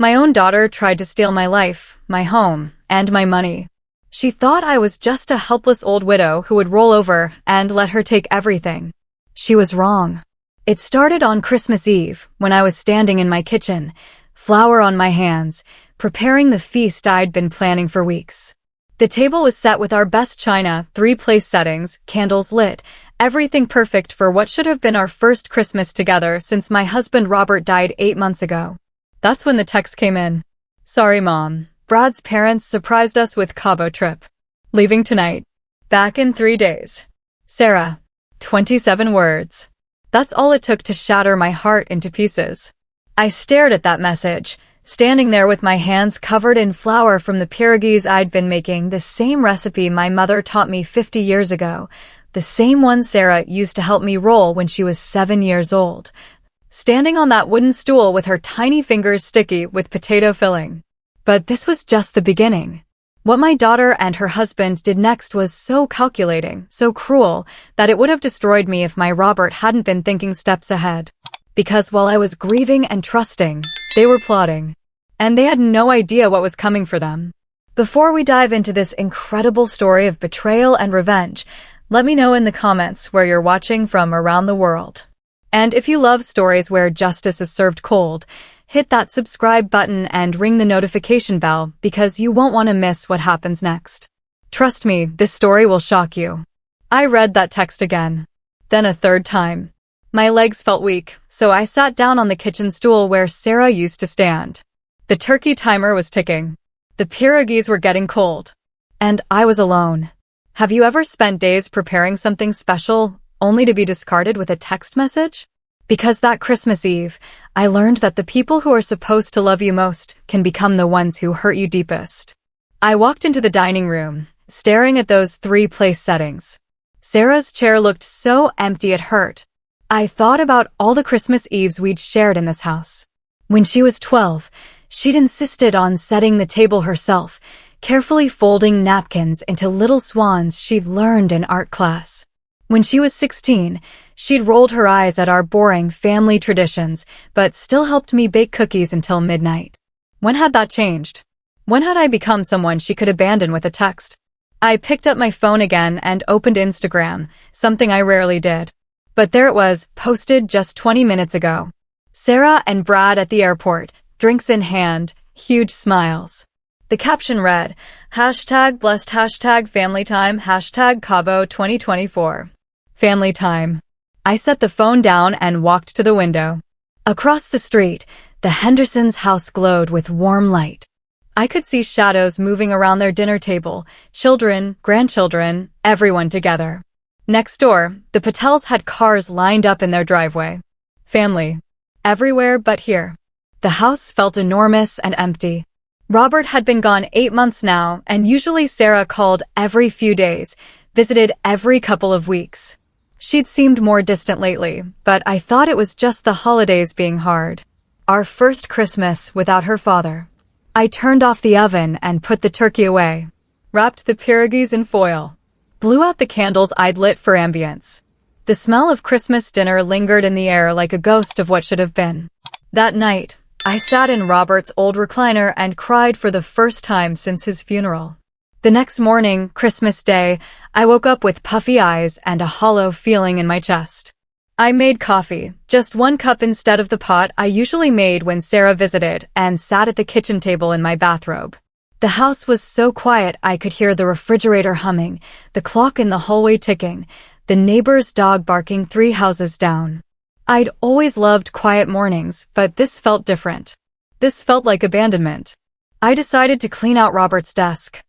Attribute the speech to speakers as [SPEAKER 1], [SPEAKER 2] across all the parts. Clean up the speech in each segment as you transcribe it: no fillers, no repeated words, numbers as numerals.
[SPEAKER 1] My own daughter tried to steal my life, my home, and my money. She thought I was just a helpless old widow who would roll over and let her take everything. She was wrong. It started on Christmas Eve, when I was standing in my kitchen, flour on my hands, preparing the feast I'd been planning for weeks. The table was set with our best china, 3-place settings, candles lit, everything perfect for what should have been our first Christmas together since my husband Robert died 8 months ago. That's when the text came in. Sorry, Mom. Brad's parents surprised us with Cabo trip. Leaving tonight. Back in 3 days. Sarah. 27 words. That's all it took to shatter my heart into pieces. I stared at that message, standing there with my hands covered in flour from the pierogies I'd been making, the same recipe my mother taught me 50 years ago, the same one Sarah used to help me roll when she was 7 years old, standing on that wooden stool with her tiny fingers sticky with potato filling. But this was just the beginning. What my daughter and her husband did next was so calculating, so cruel, that it would have destroyed me if my Robert hadn't been thinking steps ahead. Because while I was grieving and trusting, they were plotting. And they had no idea what was coming for them. Before we dive into this incredible story of betrayal and revenge, let me know in the comments where you're watching from around the world. And if you love stories where justice is served cold, hit that subscribe button and ring the notification bell because you won't want to miss what happens next. Trust me, this story will shock you. I read that text again. Then a third time. My legs felt weak, so I sat down on the kitchen stool where Sarah used to stand. The turkey timer was ticking. The pierogies were getting cold. And I was alone. Have you ever spent days preparing something special only to be discarded with a text message? Because that Christmas Eve, I learned that the people who are supposed to love you most can become the ones who hurt you deepest. I walked into the dining room, staring at those 3-place settings. Sarah's chair looked so empty it hurt. I thought about all the Christmas Eves we'd shared in this house. When she was 12, she'd insisted on setting the table herself, carefully folding napkins into little swans she'd learned in art class. When she was 16, she'd rolled her eyes at our boring family traditions, but still helped me bake cookies until midnight. When had that changed? When had I become someone she could abandon with a text? I picked up my phone again and opened Instagram, something I rarely did. But there it was, posted just 20 minutes ago. Sarah and Brad at the airport, drinks in hand, huge smiles. The caption read, #blessed, #family time, #Cabo 2024. Family time. I set the phone down and walked to the window. Across the street, the Hendersons' house glowed with warm light. I could see shadows moving around their dinner table, children, grandchildren, everyone together. Next door, the Patels had cars lined up in their driveway. Family. Everywhere but here. The house felt enormous and empty. Robert had been gone 8 months now, and usually Sarah called every few days, visited every couple of weeks. She'd seemed more distant lately, but I thought it was just the holidays being hard. Our first Christmas without her father. I turned off the oven and put the turkey away, wrapped the pierogies in foil, blew out the candles I'd lit for ambience. The smell of Christmas dinner lingered in the air like a ghost of what should have been. That night, I sat in Robert's old recliner and cried for the first time since his funeral. The next morning, Christmas Day, I woke up with puffy eyes and a hollow feeling in my chest. I made coffee, just 1 cup instead of the pot I usually made when Sarah visited, and sat at the kitchen table in my bathrobe. The house was so quiet I could hear the refrigerator humming, the clock in the hallway ticking, the neighbor's dog barking 3 houses down. I'd always loved quiet mornings, but this felt different. This felt like abandonment. I decided to clean out Robert's desk.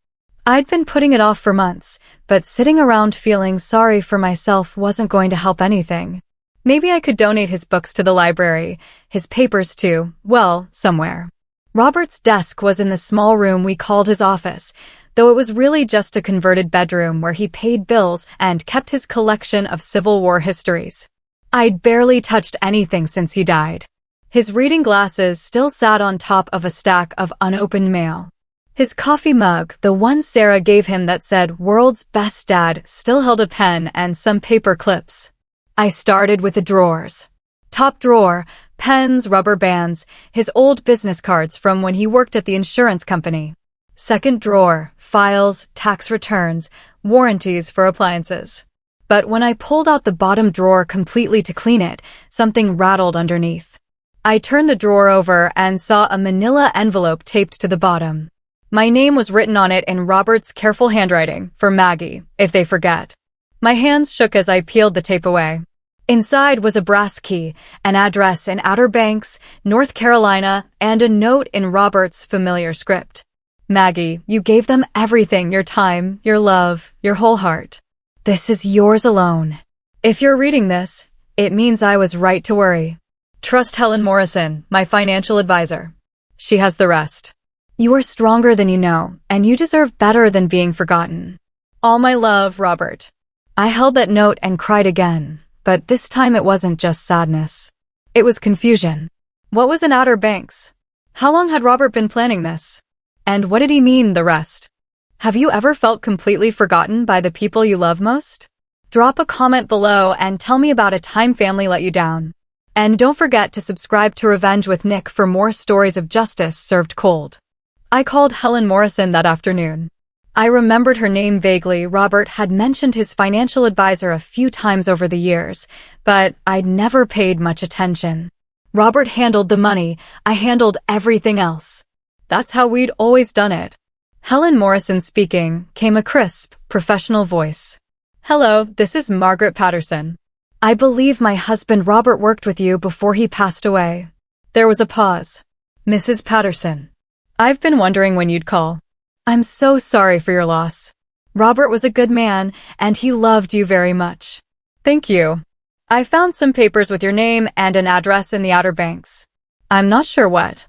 [SPEAKER 1] I'd been putting it off for months, but sitting around feeling sorry for myself wasn't going to help anything. Maybe I could donate his books to the library, his papers to, well, somewhere. Robert's desk was in the small room we called his office, though it was really just a converted bedroom where he paid bills and kept his collection of Civil War histories. I'd barely touched anything since he died. His reading glasses still sat on top of a stack of unopened mail. His coffee mug, the one Sarah gave him that said "World's Best Dad," still held a pen and some paper clips. I started with the drawers. Top drawer, Pens, rubber bands, his old business cards from when he worked at the insurance company. Second drawer, files, tax returns, warranties for appliances. But when I pulled out the bottom drawer completely to clean it, something rattled underneath. I turned the drawer over and saw a manila envelope taped to the bottom. My name was written on it in Robert's careful handwriting, for Maggie, if they forget. My hands shook as I peeled the tape away. Inside was a brass key, an address in Outer Banks, North Carolina, and a note in Robert's familiar script. Maggie, you gave them everything, your time, your love, your whole heart. This is yours alone. If you're reading this, it means I was right to worry. Trust Helen Morrison, my financial advisor. She has the rest. You are stronger than you know, and you deserve better than being forgotten. All my love, Robert. I held that note and cried again, but this time it wasn't just sadness. It was confusion. What was in Outer Banks? How long had Robert been planning this? And what did he mean, the rest? Have you ever felt completely forgotten by the people you love most? Drop a comment below and tell me about a time family let you down. And don't forget to subscribe to Revenge with Nick for more stories of justice served cold. I called Helen Morrison that afternoon. I remembered her name vaguely. Robert had mentioned his financial advisor a few times over the years, but I'd never paid much attention. Robert handled the money, I handled everything else. That's how we'd always done it. Helen Morrison speaking, came a crisp, professional voice. Hello, this is Margaret Patterson. I believe my husband Robert worked with you before he passed away. There was a pause. Mrs. Patterson. I've been wondering when you'd call. I'm so sorry for your loss. Robert was a good man, and he loved you very much. Thank you. I found some papers with your name and an address in the Outer Banks. I'm not sure what.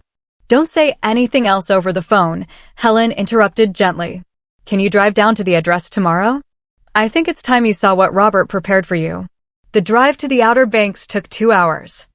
[SPEAKER 1] Don't say anything else over the phone, Helen interrupted gently. Can you drive down to the address tomorrow? I think it's time you saw what Robert prepared for you. The drive to the Outer Banks took 2 hours.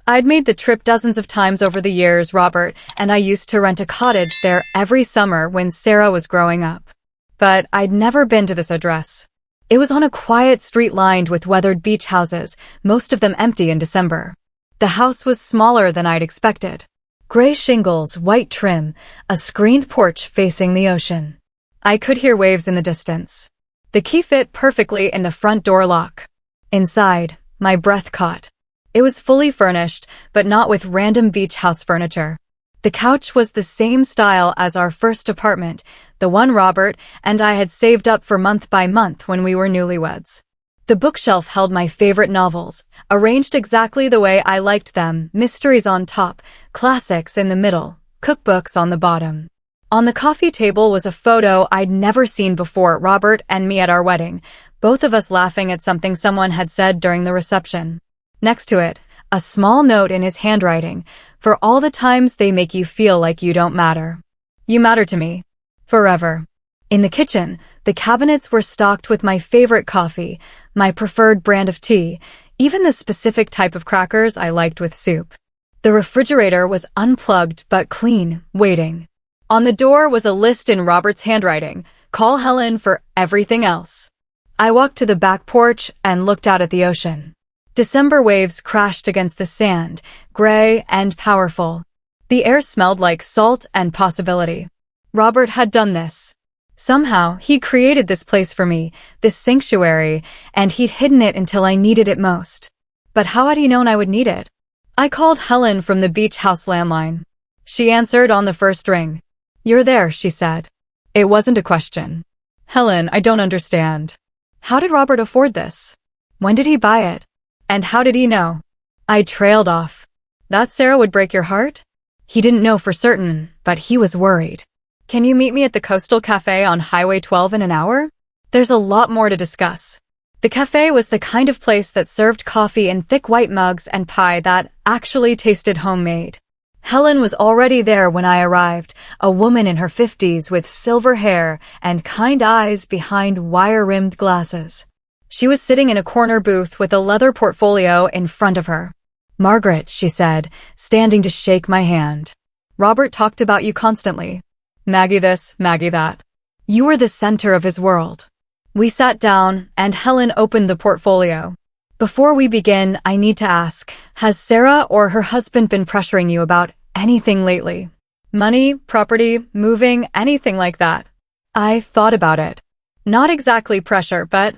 [SPEAKER 1] I'd made the trip dozens of times over the years. Robert and I used to rent a cottage there every summer when Sarah was growing up. But I'd never been to this address. It was on a quiet street lined with weathered beach houses, most of them empty in December. The house was smaller than I'd expected. Gray shingles, white trim, a screened porch facing the ocean. I could hear waves in the distance. The key fit perfectly in the front door lock. Inside, my breath caught. It was fully furnished, but not with random beach house furniture. The couch was the same style as our first apartment, the one Robert and I had saved up for month by month when we were newlyweds. The bookshelf held my favorite novels, arranged exactly the way I liked them, mysteries on top, classics in the middle, cookbooks on the bottom. On the coffee table was a photo I'd never seen before, Robert and me at our wedding, both of us laughing at something someone had said during the reception. Next to it, a small note in his handwriting, for all the times they make you feel like you don't matter. You matter to me. Forever. In the kitchen, the cabinets were stocked with my favorite coffee, my preferred brand of tea, even the specific type of crackers I liked with soup. The refrigerator was unplugged but clean, waiting. On the door was a list in Robert's handwriting, call Helen for everything else. I walked to the back porch and looked out at the ocean. December waves crashed against the sand, gray and powerful. The air smelled like salt and possibility. Robert had done this. Somehow, he created this place for me, this sanctuary, and he'd hidden it until I needed it most. But how had he known I would need it? I called Helen from the beach house landline. She answered on the first ring. You're there, she said. It wasn't a question. Helen, I don't understand. How did Robert afford this? When did he buy it? And how did he know? I trailed off. That Sarah would break your heart? He didn't know for certain, but he was worried. Can you meet me at the Coastal Cafe on Highway 12 in an hour? There's a lot more to discuss. The cafe was the kind of place that served coffee in thick white mugs and pie that actually tasted homemade. Helen was already there when I arrived, a woman in her 50s with silver hair and kind eyes behind wire-rimmed glasses. She was sitting in a corner booth with a leather portfolio in front of her. Margaret, she said, standing to shake my hand. Robert talked about you constantly. Maggie this, Maggie that. You were the center of his world. We sat down, and Helen opened the portfolio. Before we begin, I need to ask, has Sarah or her husband been pressuring you about anything lately? Money, property, moving, anything like that? I thought about it. Not exactly pressure, but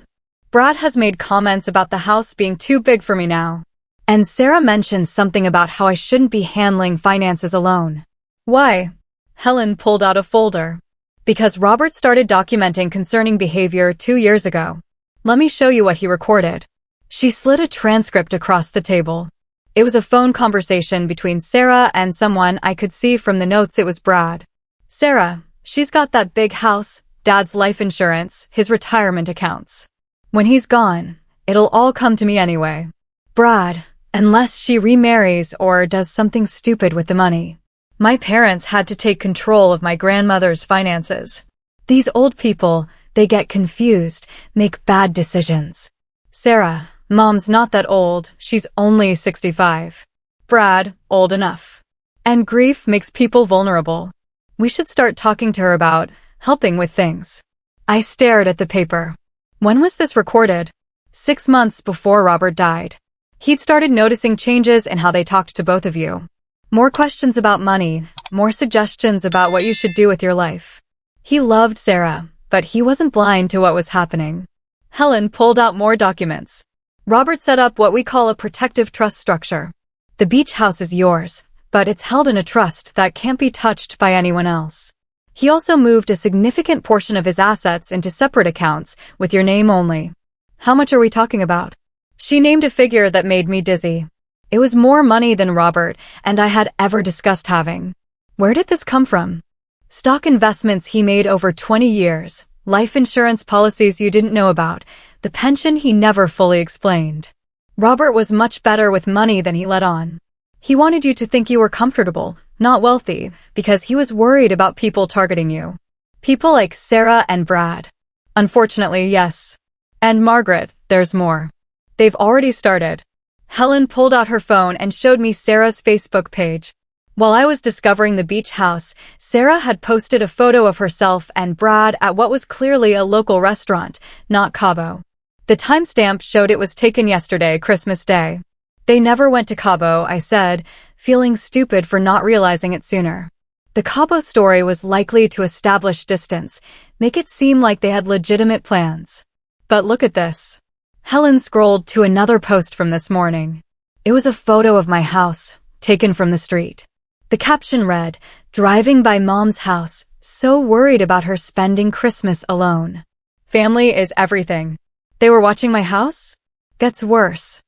[SPEAKER 1] Brad has made comments about the house being too big for me now. And Sarah mentioned something about how I shouldn't be handling finances alone. Why? Helen pulled out a folder. Because Robert started documenting concerning behavior 2 years ago. Let me show you what he recorded. She slid a transcript across the table. It was a phone conversation between Sarah and someone I could see from the notes it was Brad. Sarah, she's got that big house, Dad's life insurance, his retirement accounts. When he's gone, it'll all come to me anyway. Brad, unless she remarries or does something stupid with the money. My parents had to take control of my grandmother's finances. These old people, they get confused, make bad decisions. Sarah, Mom's not that old, she's only 65. Brad, old enough. And grief makes people vulnerable. We should start talking to her about helping with things. I stared at the paper. When was this recorded? 6 months before Robert died. He'd started noticing changes in how they talked to both of you. More questions about money, more suggestions about what you should do with your life. He loved Sarah, but he wasn't blind to what was happening. Helen pulled out more documents. Robert set up what we call a protective trust structure. The beach house is yours, but it's held in a trust that can't be touched by anyone else. He also moved a significant portion of his assets into separate accounts with your name only. How much are we talking about? She named a figure that made me dizzy. It was more money than Robert and I had ever discussed having. Where did this come from? Stock investments he made over 20 years, life insurance policies you didn't know about, the pension he never fully explained. Robert was much better with money than he let on. He wanted you to think you were comfortable, not wealthy, because he was worried about people targeting you. People like Sarah and Brad. Unfortunately, yes. And Margaret, there's more. They've already started. Helen pulled out her phone and showed me Sarah's Facebook page. While I was discovering the beach house, Sarah had posted a photo of herself and Brad at what was clearly a local restaurant, not Cabo. The timestamp showed it was taken yesterday, Christmas Day. They never went to Cabo, I said, feeling stupid for not realizing it sooner. The Cabo story was likely to establish distance, make it seem like they had legitimate plans. But look at this. Helen scrolled to another post from this morning. It was a photo of my house, taken from the street. The caption read, "Driving by Mom's house, so worried about her spending Christmas alone. Family is everything." They were watching my house? Gets worse.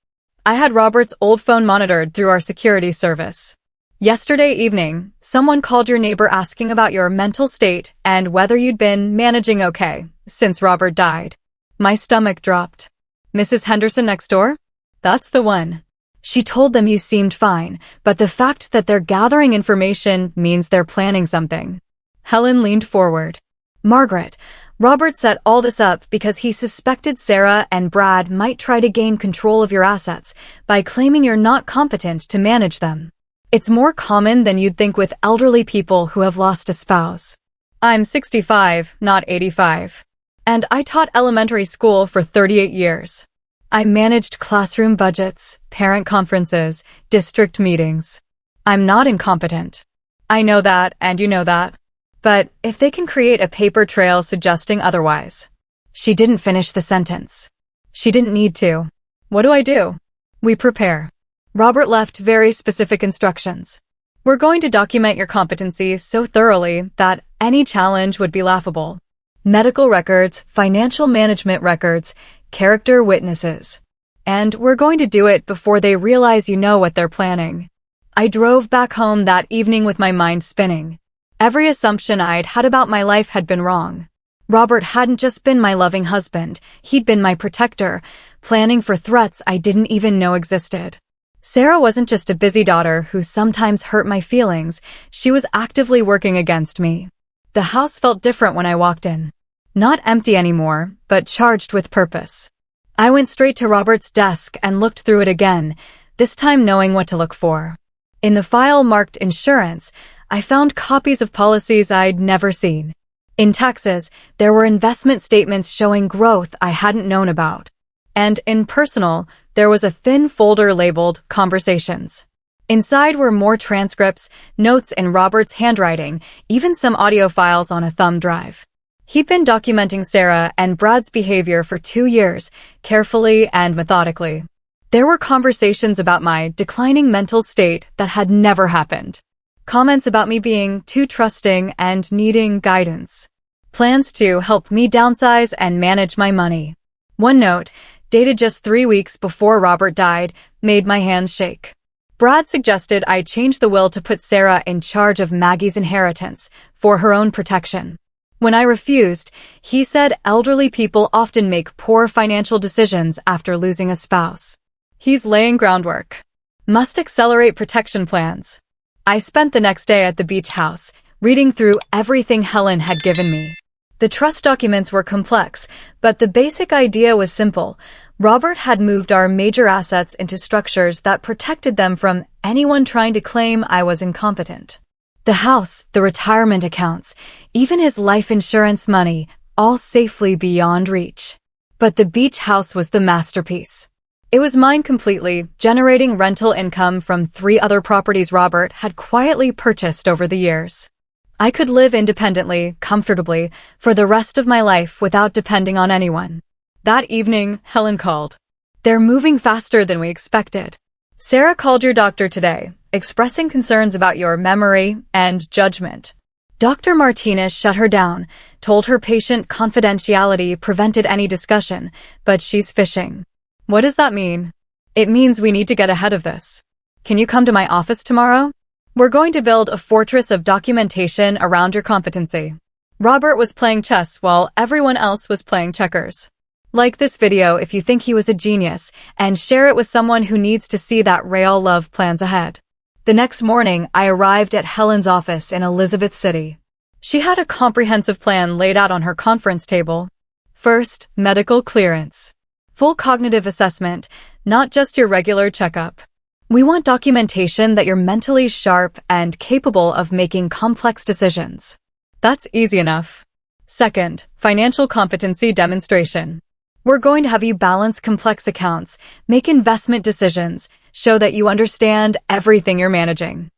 [SPEAKER 1] I had Robert's old phone monitored through our security service. Yesterday evening, someone called your neighbor asking about your mental state and whether you'd been managing okay since Robert died. My stomach dropped. Mrs. Henderson next door? That's the one. She told them you seemed fine, but the fact that they're gathering information means they're planning something. Helen leaned forward. Margaret, Robert set all this up because he suspected Sarah and Brad might try to gain control of your assets by claiming you're not competent to manage them. It's more common than you'd think with elderly people who have lost a spouse. I'm 65, not 85. And I taught elementary school for 38 years. I managed classroom budgets, parent conferences, district meetings. I'm not incompetent. I know that, and you know that. But if they can create a paper trail suggesting otherwise. She didn't finish the sentence. She didn't need to. What do? We prepare. Robert left very specific instructions. We're going to document your competency so thoroughly that any challenge would be laughable. Medical records, financial management records, character witnesses. And we're going to do it before they realize you know what they're planning. I drove back home that evening with my mind spinning. Every assumption I'd had about my life had been wrong. Robert hadn't just been my loving husband, he'd been my protector, planning for threats I didn't even know existed. Sarah wasn't just a busy daughter who sometimes hurt my feelings, she was actively working against me. The house felt different when I walked in. Not empty anymore, but charged with purpose. I went straight to Robert's desk and looked through it again, this time knowing what to look for. In the file marked insurance, I found copies of policies I'd never seen. In taxes, there were investment statements showing growth I hadn't known about. And in personal, there was a thin folder labeled Conversations. Inside were more transcripts, notes in Robert's handwriting, even some audio files on a thumb drive. He'd been documenting Sarah and Brad's behavior for 2 years, carefully and methodically. There were conversations about my declining mental state that had never happened. Comments about me being too trusting and needing guidance. Plans to help me downsize and manage my money. One note, dated just 3 weeks before Robert died, made my hands shake. Brad suggested I change the will to put Sarah in charge of Maggie's inheritance for her own protection. When I refused, he said elderly people often make poor financial decisions after losing a spouse. He's laying groundwork. Must accelerate protection plans. I spent the next day at the beach house, reading through everything Helen had given me. The trust documents were complex, but the basic idea was simple. Robert had moved our major assets into structures that protected them from anyone trying to claim I was incompetent. The house, the retirement accounts, even his life insurance money, all safely beyond reach. But the beach house was the masterpiece. It was mine completely, generating rental income from 3 other properties Robert had quietly purchased over the years. I could live independently, comfortably, for the rest of my life without depending on anyone. That evening, Helen called. They're moving faster than we expected. Sarah called your doctor today, expressing concerns about your memory and judgment. Dr. Martinez shut her down, told her patient confidentiality prevented any discussion, but she's fishing. What does that mean? It means we need to get ahead of this. Can you come to my office tomorrow? We're going to build a fortress of documentation around your competency. Robert was playing chess while everyone else was playing checkers. Like this video if you think he was a genius, and share it with someone who needs to see that real love plans ahead. The next morning, I arrived at Helen's office in Elizabeth City. She had a comprehensive plan laid out on her conference table. First, medical clearance. Full cognitive assessment, not just your regular checkup. We want documentation that you're mentally sharp and capable of making complex decisions. That's easy enough. Second, financial competency demonstration. We're going to have you balance complex accounts, make investment decisions, show that you understand everything you're managing.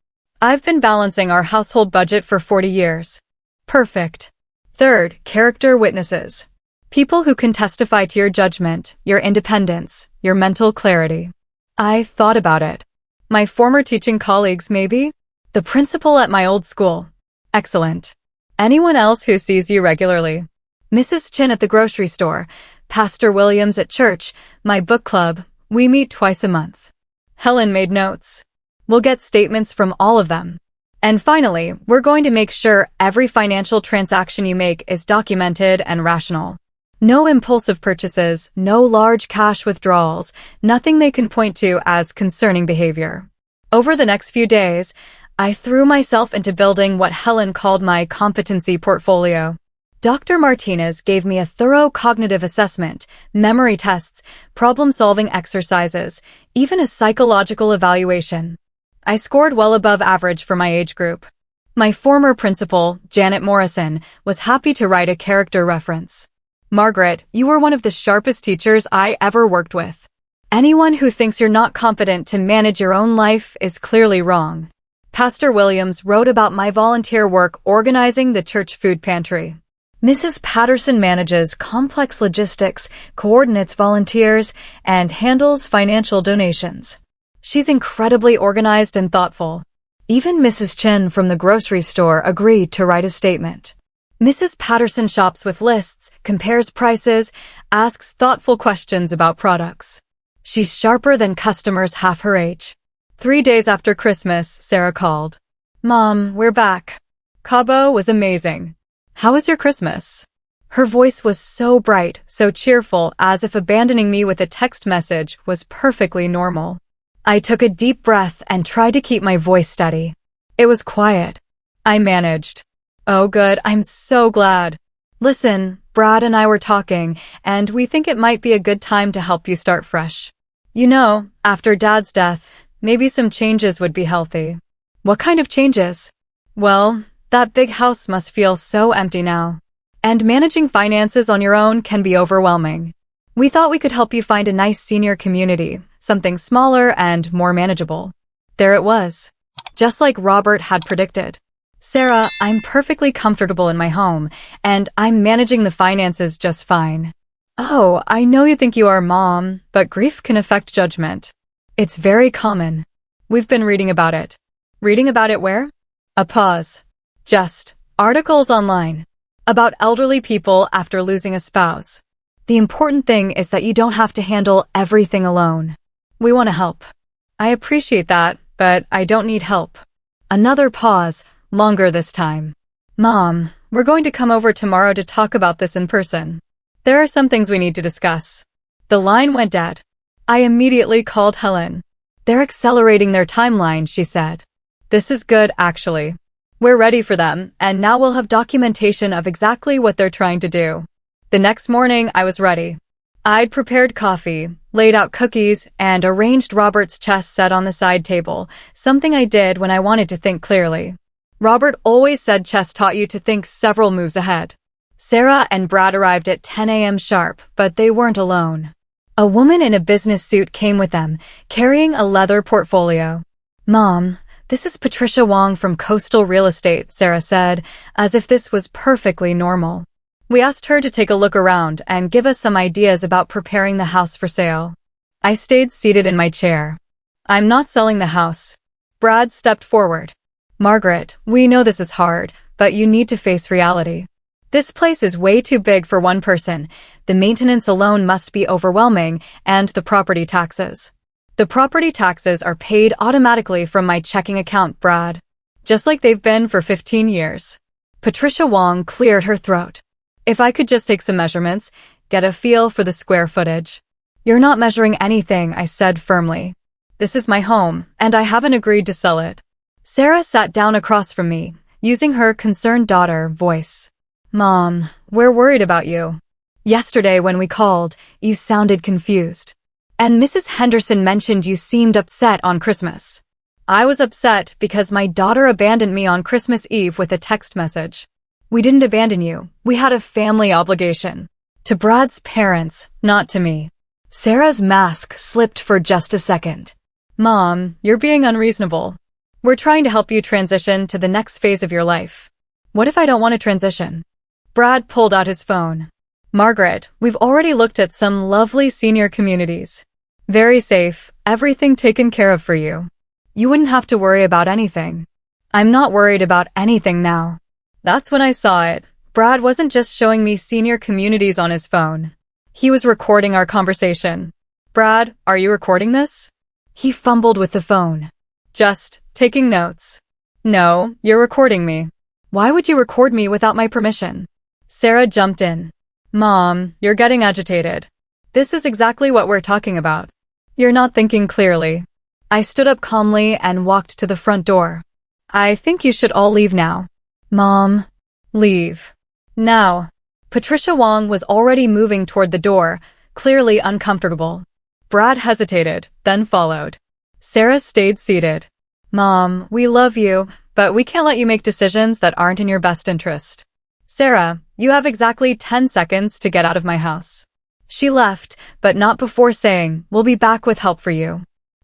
[SPEAKER 1] I've been balancing our household budget for 40 years. Perfect. Third, character witnesses. People who can testify to your judgment, your independence, your mental clarity. I thought about it. My former teaching colleagues, maybe? The principal at my old school. Excellent. Anyone else who sees you regularly. Mrs. Chin at the grocery store, Pastor Williams at church, my book club, we meet twice a month. Helen made notes. We'll get statements from all of them. And finally, we're going to make sure every financial transaction you make is documented and rational. No impulsive purchases, no large cash withdrawals, nothing they can point to as concerning behavior. Over the next few days, I threw myself into building what Helen called my competency portfolio. Dr. Martinez gave me a thorough cognitive assessment, memory tests, problem-solving exercises, even a psychological evaluation. I scored well above average for my age group. My former principal, Janet Morrison, was happy to write a character reference. Margaret, you were one of the sharpest teachers I ever worked with. Anyone who thinks you're not competent to manage your own life is clearly wrong. Pastor Williams wrote about my volunteer work organizing the church food pantry. Mrs. Patterson manages complex logistics, coordinates volunteers, and handles financial donations. She's incredibly organized and thoughtful. Even Mrs. Chen from the grocery store agreed to write a statement. Mrs. Patterson shops with lists, compares prices, asks thoughtful questions about products. She's sharper than customers half her age. 3 days after Christmas, Sarah called. Mom, we're back. Cabo was amazing. How was your Christmas? Her voice was so bright, so cheerful, as if abandoning me with a text message was perfectly normal. I took a deep breath and tried to keep my voice steady. It was quiet. I managed. Oh good, I'm so glad. Listen, Brad and I were talking, and we think it might be a good time to help you start fresh. You know, after Dad's death, maybe some changes would be healthy. What kind of changes? Well, that big house must feel so empty now. And managing finances on your own can be overwhelming. We thought we could help you find a nice senior community, something smaller and more manageable. There it was. Just like Robert had predicted. Sarah, I'm perfectly comfortable in my home, and I'm managing the finances just fine. Oh, I know you think you are Mom, but grief can affect judgment. It's very common. We've been reading about it. Reading about it where? A pause. Just articles online. About elderly people after losing a spouse. The important thing is that you don't have to handle everything alone. We want to help. I appreciate that, but I don't need help. Another pause, longer this time. Mom, we're going to come over tomorrow to talk about this in person. There are some things we need to discuss. The line went dead. I immediately called Helen. They're accelerating their timeline, she said. This is good, actually. We're ready for them, and now we'll have documentation of exactly what they're trying to do. The next morning, I was ready. I'd prepared coffee, laid out cookies, and arranged Robert's chess set on the side table, something I did when I wanted to think clearly. Robert always said chess taught you to think several moves ahead. Sarah and Brad arrived at 10 a.m. sharp, but they weren't alone. A woman in a business suit came with them, carrying a leather portfolio. Mom, this is Patricia Wong from Coastal Real Estate, Sarah said, as if this was perfectly normal. We asked her to take a look around and give us some ideas about preparing the house for sale. I stayed seated in my chair. I'm not selling the house. Brad stepped forward. Margaret, we know this is hard, but you need to face reality. This place is way too big for one person. The maintenance alone must be overwhelming, and the property taxes. The property taxes are paid automatically from my checking account, Brad. Just like they've been for 15 years. Patricia Wong cleared her throat. If I could just take some measurements, get a feel for the square footage. You're not measuring anything, I said firmly. This is my home, and I haven't agreed to sell it. Sarah sat down across from me, using her concerned daughter voice. Mom, we're worried about you. Yesterday when we called, you sounded confused. And Mrs. Henderson mentioned you seemed upset on Christmas. I was upset because my daughter abandoned me on Christmas Eve with a text message. We didn't abandon you. We had a family obligation. To Brad's parents, not to me. Sarah's mask slipped for just a second. Mom, you're being unreasonable. We're trying to help you transition to the next phase of your life. What if I don't want to transition? Brad pulled out his phone. Margaret, we've already looked at some lovely senior communities. Very safe, everything taken care of for you. You wouldn't have to worry about anything. I'm not worried about anything now. That's when I saw it. Brad wasn't just showing me senior communities on his phone. He was recording our conversation. Brad, are you recording this? He fumbled with the phone. Just taking notes. No, you're recording me. Why would you record me without my permission? Sarah jumped in. Mom, you're getting agitated. This is exactly what we're talking about. You're not thinking clearly. I stood up calmly and walked to the front door. I think you should all leave now. Mom, leave. Now. Patricia Wong was already moving toward the door, clearly uncomfortable. Brad hesitated, then followed. Sarah stayed seated. Mom, we love you, but we can't let you make decisions that aren't in your best interest. Sarah, you have exactly 10 seconds to get out of my house. She left, but not before saying, we'll be back with help for you.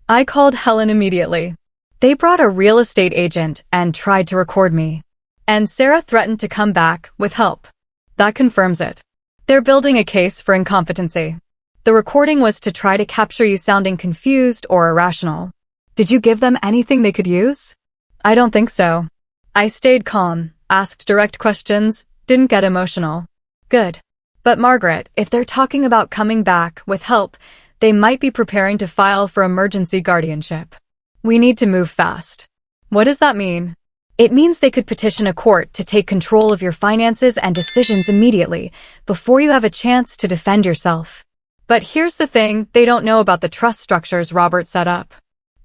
[SPEAKER 1] I called Helen immediately. They brought a real estate agent and tried to record me. And Sarah threatened to come back with help. That confirms it. They're building a case for incompetency. The recording was to try to capture you sounding confused or irrational. Did you give them anything they could use? I don't think so. I stayed calm, asked direct questions, didn't get emotional. Good. But Margaret, if they're talking about coming back with help, they might be preparing to file for emergency guardianship. We need to move fast. What does that mean? It means they could petition a court to take control of your finances and decisions immediately, before you have a chance to defend yourself. But here's the thing, they don't know about the trust structures Robert set up.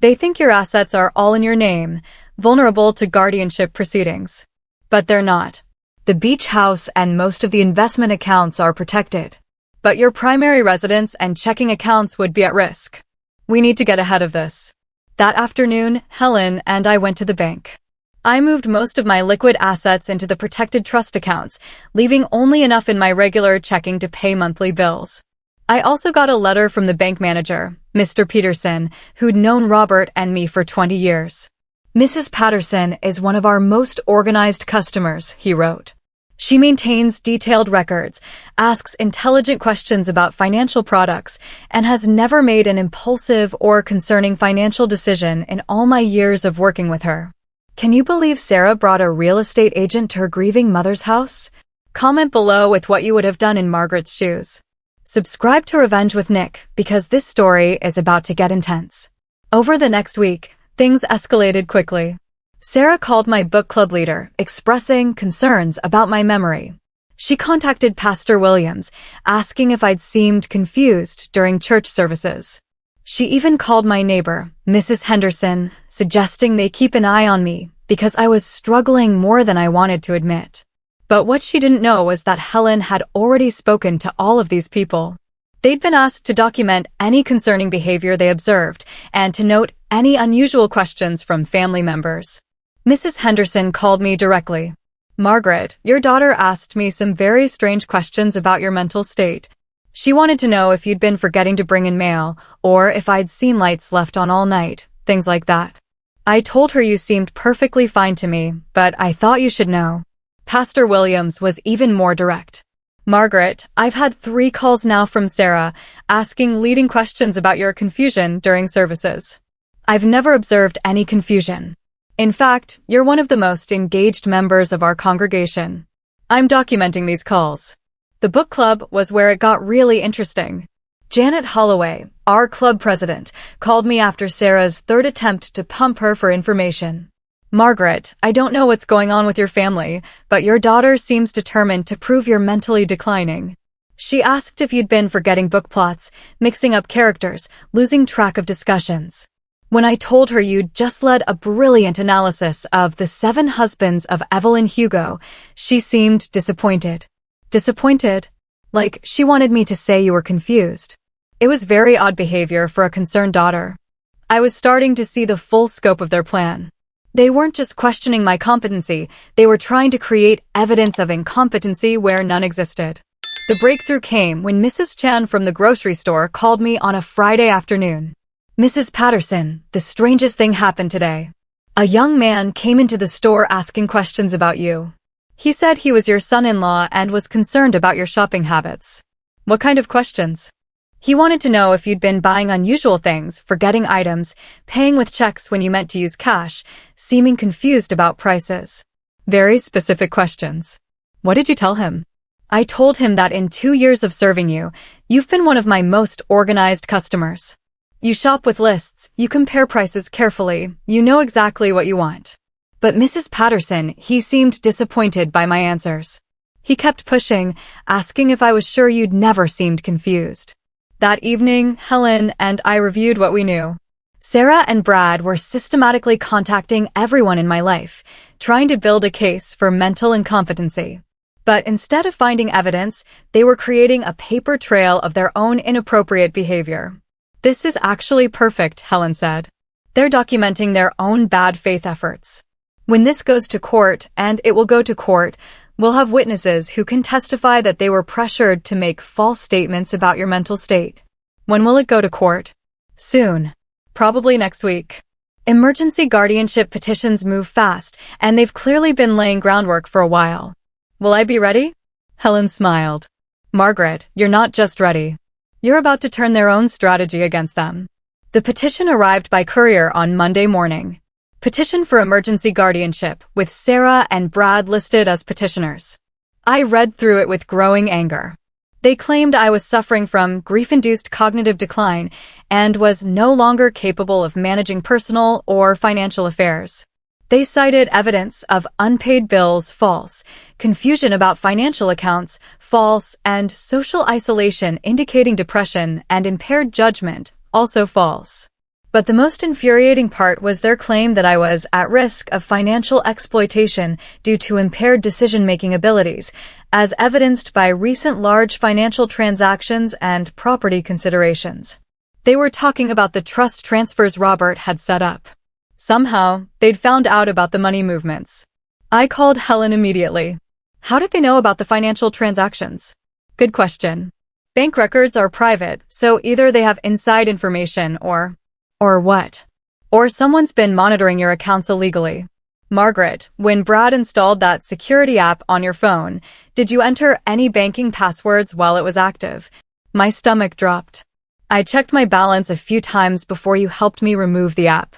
[SPEAKER 1] They think your assets are all in your name, vulnerable to guardianship proceedings. But they're not. The beach house and most of the investment accounts are protected. But your primary residence and checking accounts would be at risk. We need to get ahead of this. That afternoon, Helen and I went to the bank. I moved most of my liquid assets into the protected trust accounts, leaving only enough in my regular checking to pay monthly bills. I also got a letter from the bank manager, Mr. Peterson, who'd known Robert and me for 20 years. Mrs. Patterson is one of our most organized customers, he wrote. She maintains detailed records, asks intelligent questions about financial products, and has never made an impulsive or concerning financial decision in all my years of working with her. Can you believe Sarah brought a real estate agent to her grieving mother's house? Comment below with what you would have done in Margaret's shoes. Subscribe to Revenge with Nick because this story is about to get intense. Over the next week, things escalated quickly. Sarah called my book club leader, expressing concerns about my memory. She contacted Pastor Williams, asking if I'd seemed confused during church services. She even called my neighbor, Mrs. Henderson, suggesting they keep an eye on me because I was struggling more than I wanted to admit. But what she didn't know was that Helen had already spoken to all of these people. They'd been asked to document any concerning behavior they observed and to note any unusual questions from family members. Mrs. Henderson called me directly. Margaret, your daughter asked me some very strange questions about your mental state. She wanted to know if you'd been forgetting to bring in mail, or if I'd seen lights left on all night, things like that. I told her you seemed perfectly fine to me, but I thought you should know. Pastor Williams was even more direct. Margaret, I've had 3 calls now from Sarah, asking leading questions about your confusion during services. I've never observed any confusion. In fact, you're one of the most engaged members of our congregation. I'm documenting these calls. The book club was where it got really interesting. Janet Holloway, our club president, called me after Sarah's 3rd attempt to pump her for information. Margaret, I don't know what's going on with your family, but your daughter seems determined to prove you're mentally declining. She asked if you'd been forgetting book plots, mixing up characters, losing track of discussions. When I told her you'd just led a brilliant analysis of the 7 husbands of Evelyn Hugo, she seemed disappointed. Disappointed? Like she wanted me to say you were confused. It was very odd behavior for a concerned daughter. I was starting to see the full scope of their plan. They weren't just questioning my competency, they were trying to create evidence of incompetency where none existed. The breakthrough came when Mrs. Chan from the grocery store called me on a Friday afternoon. Mrs. Patterson, the strangest thing happened today. A young man came into the store asking questions about you. He said he was your son-in-law and was concerned about your shopping habits. What kind of questions? He wanted to know if you'd been buying unusual things, forgetting items, paying with checks when you meant to use cash, seeming confused about prices. Very specific questions. What did you tell him? I told him that in 2 years of serving you, you've been one of my most organized customers. You shop with lists, you compare prices carefully, you know exactly what you want. But Mrs. Patterson, he seemed disappointed by my answers. He kept pushing, asking if I was sure you'd never seemed confused. That evening, Helen and I reviewed what we knew. Sarah and Brad were systematically contacting everyone in my life, trying to build a case for mental incompetency. But instead of finding evidence, they were creating a paper trail of their own inappropriate behavior. This is actually perfect, Helen said. They're documenting their own bad faith efforts. When this goes to court, and it will go to court, we'll have witnesses who can testify that they were pressured to make false statements about your mental state. When will it go to court? Soon. Probably next week. Emergency guardianship petitions move fast, and they've clearly been laying groundwork for a while. Will I be ready? Helen smiled. Margaret, you're not just ready. You're about to turn their own strategy against them. The petition arrived by courier on Monday morning. Petition for emergency guardianship, with Sarah and Brad listed as petitioners. I read through it with growing anger. They claimed I was suffering from grief-induced cognitive decline and was no longer capable of managing personal or financial affairs. They cited evidence of unpaid bills, false, confusion about financial accounts, false, and social isolation indicating depression and impaired judgment, also false. But the most infuriating part was their claim that I was at risk of financial exploitation due to impaired decision-making abilities, as evidenced by recent large financial transactions and property considerations. They were talking about the trust transfers Robert had set up. Somehow, they'd found out about the money movements. I called Helen immediately. How did they know about the financial transactions? Good question. Bank records are private, so either they have inside information or what? Or someone's been monitoring your accounts illegally. Margaret, when Brad installed that security app on your phone, did you enter any banking passwords while it was active? My stomach dropped. I checked my balance a few times before you helped me remove the app.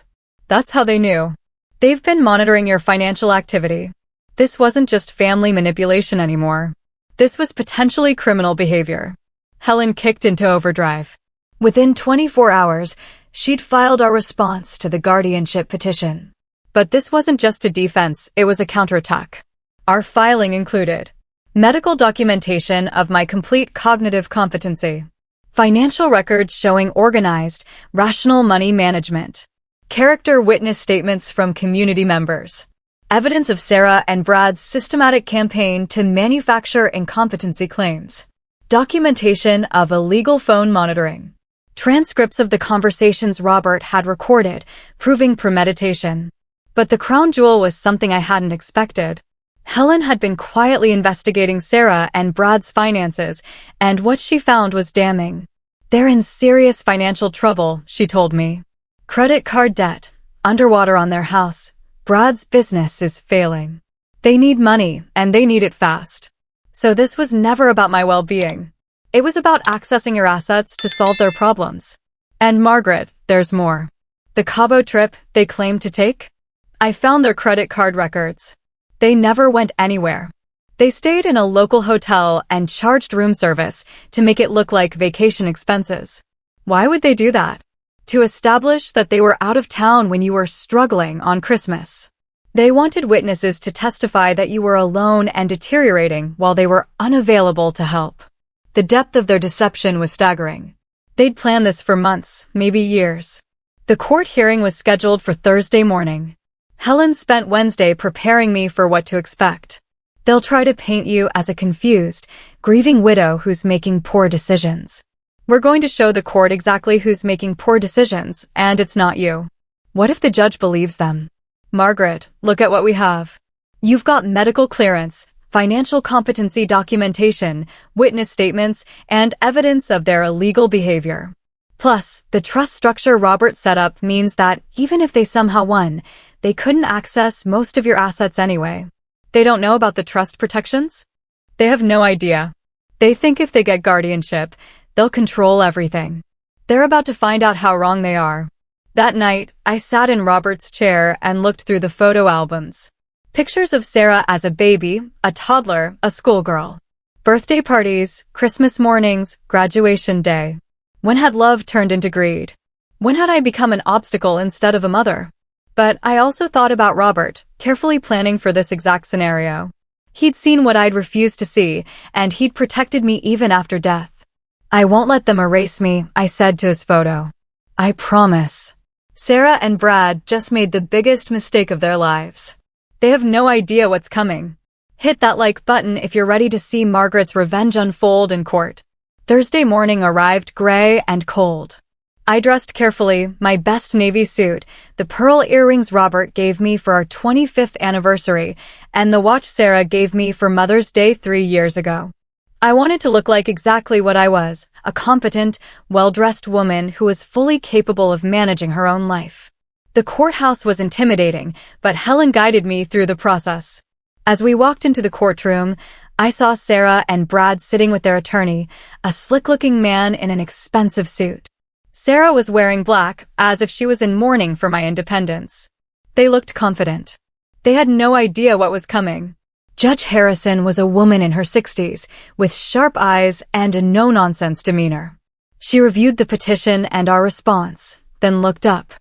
[SPEAKER 1] That's how they knew. They've been monitoring your financial activity. This wasn't just family manipulation anymore. This was potentially criminal behavior. Helen kicked into overdrive. Within 24 hours, she'd filed our response to the guardianship petition. But this wasn't just a defense, it was a counterattack. Our filing included medical documentation of my complete cognitive competency, financial records showing organized, rational money management, character witness statements from community members, evidence of Sarah and Brad's systematic campaign to manufacture incompetency claims, documentation of illegal phone monitoring, transcripts of the conversations Robert had recorded, proving premeditation. But the crown jewel was something I hadn't expected. Helen had been quietly investigating Sarah and Brad's finances, and what she found was damning. They're in serious financial trouble, she told me. Credit card debt, underwater on their house. Brad's business is failing. They need money, and they need it fast. So this was never about my well-being. It was about accessing your assets to solve their problems. And Margaret, there's more. The Cabo trip they claimed to take? I found their credit card records. They never went anywhere. They stayed in a local hotel and charged room service to make it look like vacation expenses. Why would they do that? To establish that they were out of town when you were struggling on Christmas. They wanted witnesses to testify that you were alone and deteriorating while they were unavailable to help. The depth of their deception was staggering. They'd planned this for months, maybe years. The court hearing was scheduled for Thursday morning. Helen spent Wednesday preparing me for what to expect. They'll try to paint you as a confused, grieving widow who's making poor decisions. We're going to show the court exactly who's making poor decisions, and it's not you. What if the judge believes them? Margaret, look at what we have. You've got medical clearance, financial competency documentation, witness statements, and evidence of their illegal behavior. Plus, the trust structure Robert set up means that even if they somehow won, they couldn't access most of your assets anyway. They don't know about the trust protections? They have no idea. They think if they get guardianship, they'll control everything. They're about to find out how wrong they are. That night, I sat in Robert's chair and looked through the photo albums. Pictures of Sarah as a baby, a toddler, a schoolgirl. Birthday parties, Christmas mornings, graduation day. When had love turned into greed? When had I become an obstacle instead of a mother? But I also thought about Robert, carefully planning for this exact scenario. He'd seen what I'd refused to see, and he'd protected me even after death. I won't let them erase me, I said to his photo. I promise. Sarah and Brad just made the biggest mistake of their lives. They have no idea what's coming. Hit that like button if you're ready to see Margaret's revenge unfold in court. Thursday morning arrived gray and cold. I dressed carefully, my best navy suit, the pearl earrings Robert gave me for our 25th anniversary, and the watch Sarah gave me for Mother's Day 3 years ago. I wanted to look like exactly what I was, a competent, well-dressed woman who was fully capable of managing her own life. The courthouse was intimidating, but Helen guided me through the process. As we walked into the courtroom, I saw Sarah and Brad sitting with their attorney, a slick-looking man in an expensive suit. Sarah was wearing black, as if she was in mourning for my independence. They looked confident. They had no idea what was coming. Judge Harrison was a woman in her 60s, with sharp eyes and a no-nonsense demeanor. She reviewed the petition and our response, then looked up.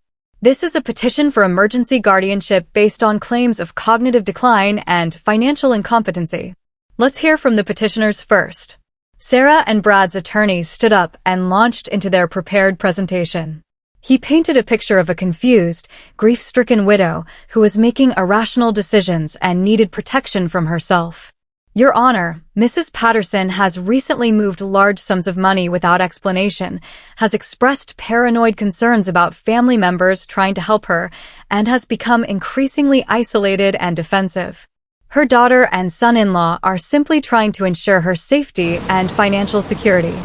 [SPEAKER 1] This is a petition for emergency guardianship based on claims of cognitive decline and financial incompetency. Let's hear from the petitioners first. Sarah and Brad's attorneys stood up and launched into their prepared presentation. He painted a picture of a confused, grief-stricken widow who was making irrational decisions and needed protection from herself. Your Honor, Mrs. Patterson has recently moved large sums of money without explanation, has expressed paranoid concerns about family members trying to help her, and has become increasingly isolated and defensive. Her daughter and son-in-law are simply trying to ensure her safety and financial security.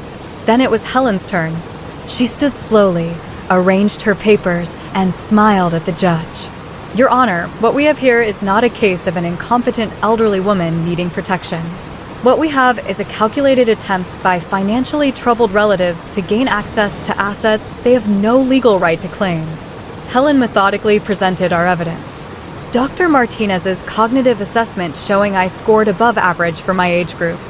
[SPEAKER 1] Then it was Helen's turn. She stood slowly, arranged her papers, and smiled at the judge. Your Honor, what we have here is not a case of an incompetent elderly woman needing protection. What we have is a calculated attempt by financially troubled relatives to gain access to assets they have no legal right to claim. Helen methodically presented our evidence. Dr. Martinez's cognitive assessment showing I scored above average for my age group.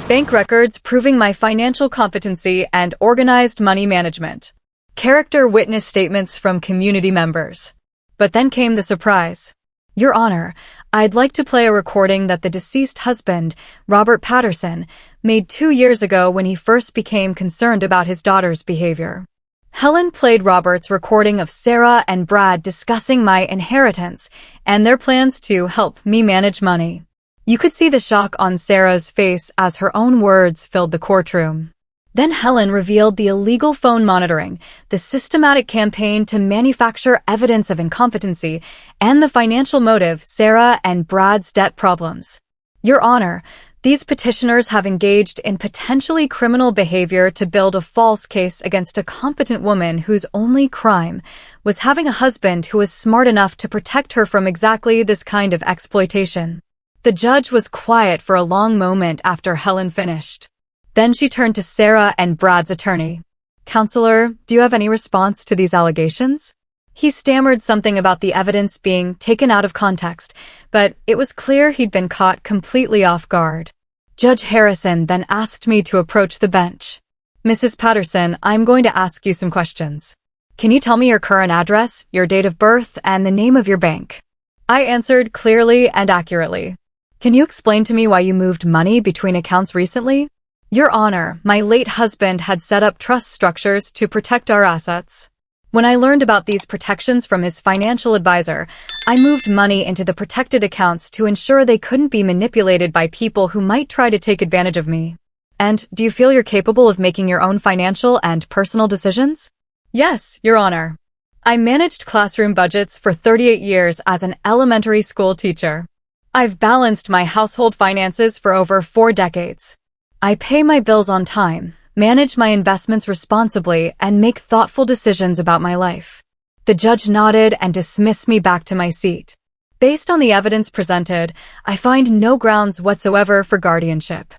[SPEAKER 1] Bank records proving my financial competency and organized money management. Character witness statements from community members. But then came the surprise. Your Honor, I'd like to play a recording that the deceased husband, Robert Patterson, made 2 years ago when he first became concerned about his daughter's behavior. Helen played Robert's recording of Sarah and Brad discussing my inheritance and their plans to help me manage money. You could see the shock on Sarah's face as her own words filled the courtroom. Then Helen revealed the illegal phone monitoring, the systematic campaign to manufacture evidence of incompetency, and the financial motive, Sarah and Brad's debt problems. Your Honor, these petitioners have engaged in potentially criminal behavior to build a false case against a competent woman whose only crime was having a husband who was smart enough to protect her from exactly this kind of exploitation. The judge was quiet for a long moment after Helen finished. Then she turned to Sarah and Brad's attorney. Counselor, do you have any response to these allegations? He stammered something about the evidence being taken out of context, but it was clear he'd been caught completely off guard. Judge Harrison then asked me to approach the bench. Mrs. Patterson, I'm going to ask you some questions. Can you tell me your current address, your date of birth, and the name of your bank? I answered clearly and accurately. Can you explain to me why you moved money between accounts recently? Your Honor, my late husband had set up trust structures to protect our assets. When I learned about these protections from his financial advisor, I moved money into the protected accounts to ensure they couldn't be manipulated by people who might try to take advantage of me. And do you feel you're capable of making your own financial and personal decisions? Yes, Your Honor. I managed classroom budgets for 38 years as an elementary school teacher. I've balanced my household finances for over 4 decades. I pay my bills on time, manage my investments responsibly, and make thoughtful decisions about my life. The judge nodded and dismissed me back to my seat. Based on the evidence presented, I find no grounds whatsoever for guardianship.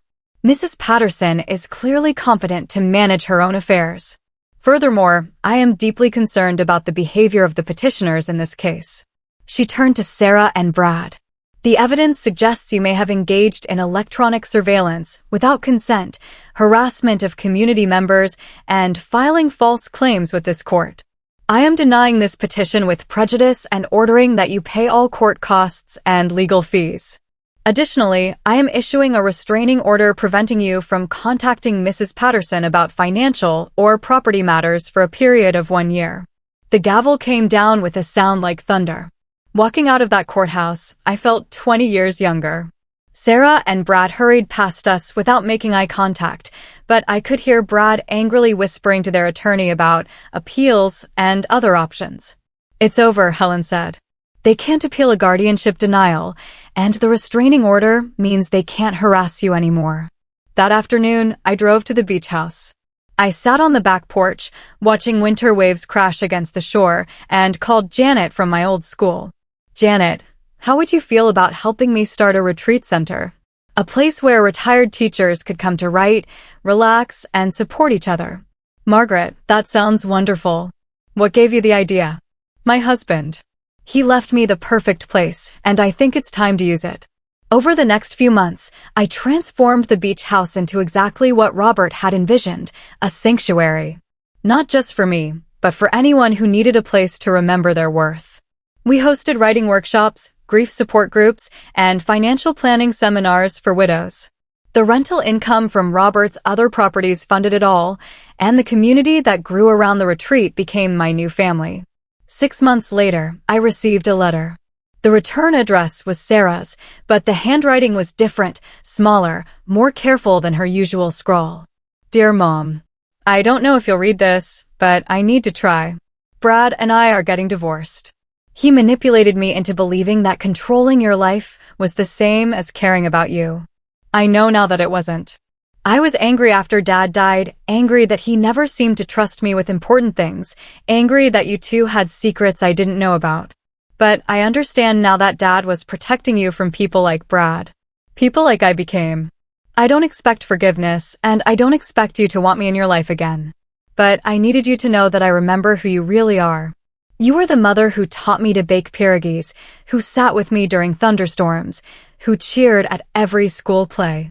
[SPEAKER 1] Mrs. Patterson is clearly competent to manage her own affairs. Furthermore, I am deeply concerned about the behavior of the petitioners in this case. She turned to Sarah and Brad. The evidence suggests you may have engaged in electronic surveillance without consent, harassment of community members, and filing false claims with this court. I am denying this petition with prejudice and ordering that you pay all court costs and legal fees. Additionally, I am issuing a restraining order preventing you from contacting Mrs. Patterson about financial or property matters for a period of 1 year. The gavel came down with a sound like thunder. Walking out of that courthouse, I felt 20 years younger. Sarah and Brad hurried past us without making eye contact, but I could hear Brad angrily whispering to their attorney about appeals and other options. It's over, Helen said. They can't appeal a guardianship denial, and the restraining order means they can't harass you anymore. That afternoon, I drove to the beach house. I sat on the back porch, watching winter waves crash against the shore, and called Janet from my old school. Janet, how would you feel about helping me start a retreat center? A place where retired teachers could come to write, relax, and support each other. Margaret, that sounds wonderful. What gave you the idea? My husband. He left me the perfect place, and I think it's time to use it. Over the next few months, I transformed the beach house into exactly what Robert had envisioned, a sanctuary. Not just for me, but for anyone who needed a place to remember their worth. We hosted writing workshops, grief support groups, and financial planning seminars for widows. The rental income from Robert's other properties funded it all, and the community that grew around the retreat became my new family. 6 months later, I received a letter. The return address was Sarah's, but the handwriting was different, smaller, more careful than her usual scrawl. Dear Mom, I don't know if you'll read this, but I need to try. Brad and I are getting divorced. He manipulated me into believing that controlling your life was the same as caring about you. I know now that it wasn't. I was angry after Dad died, angry that he never seemed to trust me with important things, angry that you two had secrets I didn't know about. But I understand now that Dad was protecting you from people like Brad. People like I became. I don't expect forgiveness, and I don't expect you to want me in your life again. But I needed you to know that I remember who you really are. You were the mother who taught me to bake pierogies, who sat with me during thunderstorms, who cheered at every school play.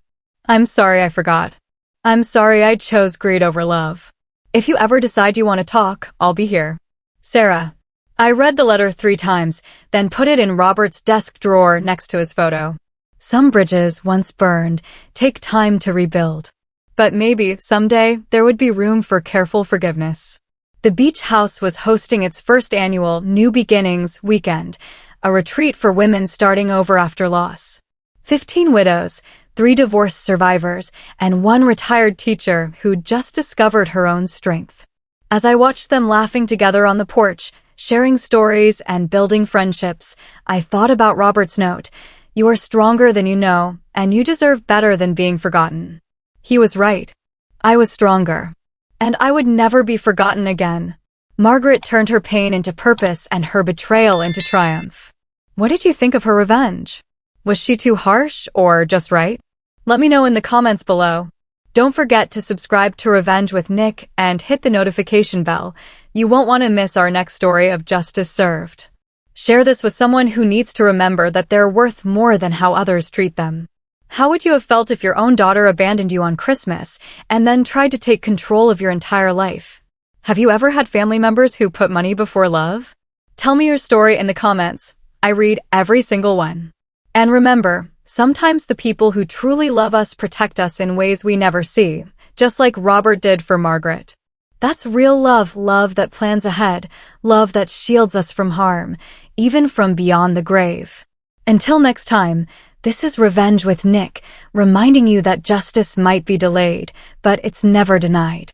[SPEAKER 1] I'm sorry I forgot. I'm sorry I chose greed over love. If you ever decide you want to talk, I'll be here. Sarah. I read the letter 3 times, then put it in Robert's desk drawer next to his photo. Some bridges, once burned, take time to rebuild. But maybe, someday, there would be room for careful forgiveness. The beach house was hosting its first annual New Beginnings weekend, a retreat for women starting over after loss. 15 widows, 3 divorce survivors, and 1 retired teacher who'd just discovered her own strength. As I watched them laughing together on the porch, sharing stories and building friendships, I thought about Robert's note. You are stronger than you know, and you deserve better than being forgotten. He was right. I was stronger. And I would never be forgotten again. Margaret turned her pain into purpose and her betrayal into triumph. What did you think of her revenge? Was she too harsh or just right? Let me know in the comments below. Don't forget to subscribe to Revenge with Nick and hit the notification bell. You won't want to miss our next story of justice served. Share this with someone who needs to remember that they're worth more than how others treat them. How would you have felt if your own daughter abandoned you on Christmas and then tried to take control of your entire life? Have you ever had family members who put money before love? Tell me your story in the comments. I read every single one. And remember, sometimes the people who truly love us protect us in ways we never see, just like Robert did for Margaret. That's real love, love that plans ahead, love that shields us from harm, even from beyond the grave. Until next time, this is Revenge with Nick, reminding you that justice might be delayed, but it's never denied.